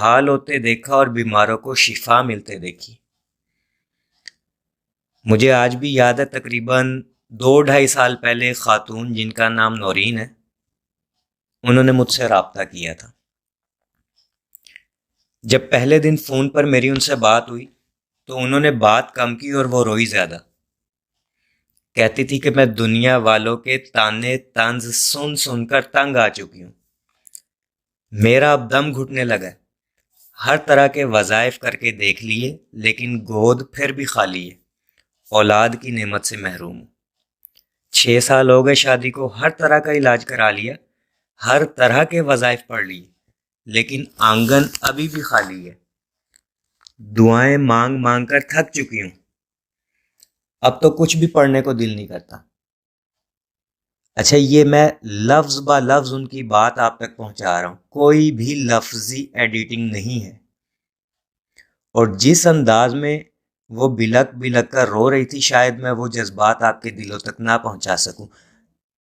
حال ہوتے دیکھا اور بیماروں کو شفا ملتے دیکھی۔ مجھے آج بھی یاد ہے، تقریباً 2-2.5 سال پہلے ایک خاتون جن کا نام نورین ہے، انہوں نے مجھ سے رابطہ کیا تھا۔ جب پہلے دن فون پر میری ان سے بات ہوئی تو انہوں نے بات کم کی اور وہ روئی زیادہ۔ کہتی تھی کہ میں دنیا والوں کے تانے طنز سن سن کر تنگ آ چکی ہوں، میرا اب دم گھٹنے لگا ہے، ہر طرح کے وظائف کر کے دیکھ لیے لیکن گود پھر بھی خالی ہے، اولاد کی نعمت سے محروم ہوں۔ 6 سال ہو گئے شادی کو، ہر طرح کا علاج کرا لیا، ہر طرح کے وظائف پڑھ لیے، لیکن آنگن ابھی بھی خالی ہے۔ دعائیں مانگ مانگ کر تھک چکی ہوں، اب تو کچھ بھی پڑھنے کو دل نہیں کرتا۔ اچھا، یہ میں لفظ با لفظ ان کی بات آپ تک پہنچا رہا ہوں، کوئی بھی لفظی ایڈیٹنگ نہیں ہے۔ اور جس انداز میں وہ بلک بلک کر رو رہی تھی، شاید میں وہ جذبات آپ کے دلوں تک نہ پہنچا سکوں۔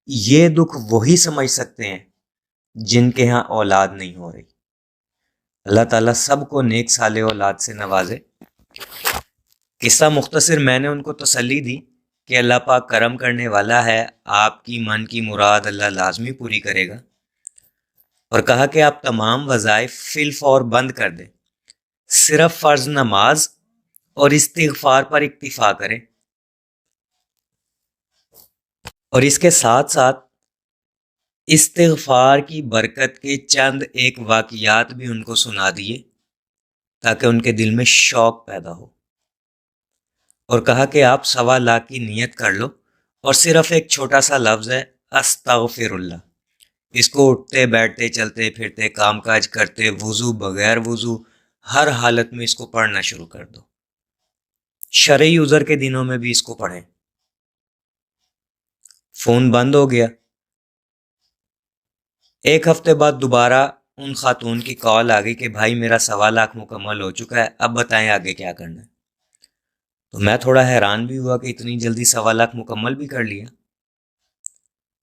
یہ دکھ وہی سمجھ سکتے ہیں جن کے ہاں اولاد نہیں ہو رہی۔ اللہ تعالیٰ سب کو نیک صالح اولاد سے نوازے۔ قصہ مختصر، میں نے ان کو تسلی دی کہ اللہ پاک کرم کرنے والا ہے، آپ کی من کی مراد اللہ لازمی پوری کرے گا، اور کہا کہ آپ تمام وظائف فی الفور بند کر دیں، صرف فرض نماز اور استغفار پر اکتفا کریں، اور اس کے ساتھ ساتھ استغفار کی برکت کے چند ایک واقعات بھی ان کو سنا دیے تاکہ ان کے دل میں شوق پیدا ہو، اور کہا کہ آپ 1.25 کی نیت کر لو، اور صرف ایک چھوٹا سا لفظ ہے، استغفر اللہ، اس کو اٹھتے بیٹھتے چلتے پھرتے کام کاج کرتے وضو بغیر وضو ہر حالت میں اس کو پڑھنا شروع کر دو، شرعی عذر کے دنوں میں بھی اس کو پڑھیں۔ فون بند ہو گیا۔ ایک ہفتے بعد دوبارہ ان خاتون کی کال آ گئی کہ بھائی میرا 1.25 مکمل ہو چکا ہے، اب بتائیں آگے کیا کرنا ہے۔ تو میں تھوڑا حیران بھی ہوا کہ اتنی جلدی 1.25 مکمل بھی کر لیا۔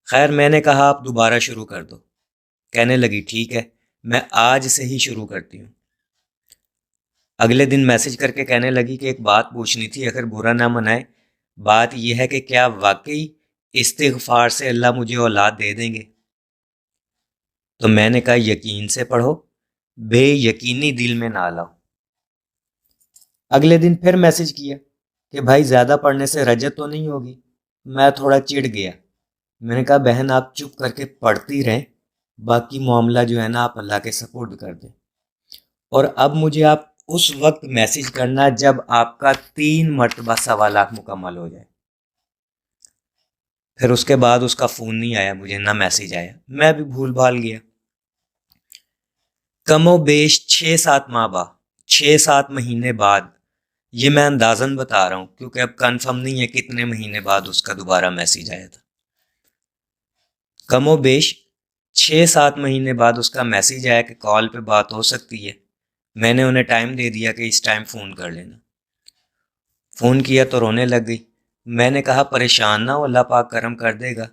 خیر، میں نے کہا آپ دوبارہ شروع کر دو۔ کہنے لگی ٹھیک ہے، میں آج سے ہی شروع کرتی ہوں۔ اگلے دن میسج کر کے کہنے لگی کہ ایک بات پوچھنی تھی، اگر برا نہ منائے، بات یہ ہے کہ کیا واقعی استغفار سے اللہ مجھے اولاد دے دیں گے؟ تو میں نے کہا یقین سے پڑھو، بے یقینی دل میں نہ لاؤ۔ اگلے دن پھر میسج کیا کہ بھائی زیادہ پڑھنے سے رجت تو نہیں ہوگی؟ میں تھوڑا چڑ گیا، میں نے کہا بہن آپ چپ کر کے پڑھتی رہیں، باقی معاملہ جو ہے نا آپ اللہ کے سپرد کر دیں، اور اب مجھے آپ اس وقت میسج کرنا جب آپ کا 3 مرتبہ 1.25 مکمل ہو جائے۔ پھر اس کے بعد اس کا فون نہیں آیا مجھے، نہ میسج آیا، میں بھی بھول بھال گیا۔ کم و بیش 6-7 ماہ بعد، 6-7 مہینے بعد، یہ میں اندازاً بتا رہا ہوں کیونکہ اب کنفرم نہیں ہے کتنے مہینے بعد اس کا دوبارہ میسج آیا تھا۔ کم و بیش 6-7 مہینے بعد اس کا میسج آیا کہ کال پہ بات ہو سکتی ہے۔ میں نے انہیں ٹائم دے دیا کہ اس ٹائم فون کر لینا۔ فون کیا تو رونے لگ گئی۔ میں نے کہا پریشان نہ ہو، اللہ پاک کرم کر دے گا۔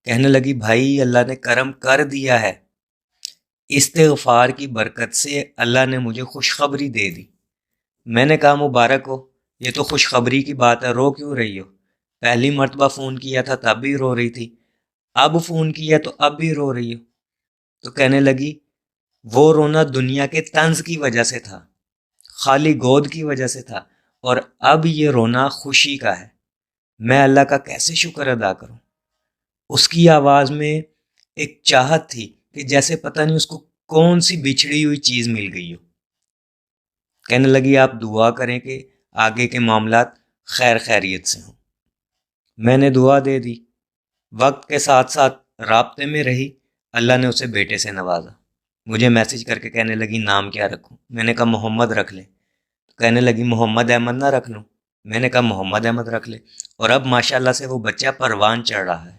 کہنے لگی بھائی اللہ نے کرم کر دیا ہے، استغفار کی برکت سے اللہ نے مجھے خوشخبری دے دی۔ میں نے کہا مبارک ہو، یہ تو خوشخبری کی بات ہے، رو کیوں رہی ہو؟ پہلی مرتبہ فون کیا تھا تب بھی رو رہی تھی، اب فون کیا تو اب بھی رو رہی ہو؟ تو کہنے لگی وہ رونا دنیا کے طنز کی وجہ سے تھا، خالی گود کی وجہ سے تھا، اور اب یہ رونا خوشی کا ہے۔ میں اللہ کا کیسے شکر ادا کروں؟ اس کی آواز میں ایک چاہت تھی کہ جیسے پتہ نہیں اس کو کون سی بچھڑی ہوئی چیز مل گئی ہو۔ کہنے لگی آپ دعا کریں کہ آگے کے معاملات خیر خیریت سے ہوں۔ میں نے دعا دے دی، وقت کے ساتھ ساتھ رابطے میں رہی، اللہ نے اسے بیٹے سے نوازا۔ مجھے میسج کر کے کہنے لگی نام کیا رکھوں؟ میں نے کہا محمد رکھ لے۔ کہنے لگی محمد احمد نہ رکھ لوں؟ میں نے کہا محمد احمد رکھ لے، اور اب ماشاءاللہ سے وہ بچہ پروان چڑھ رہا ہے۔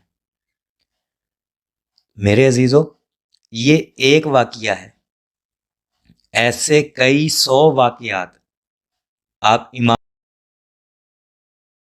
میرے عزیزو، یہ ایک واقعہ ہے، ایسے کئی 100 واقعات آپ ایمان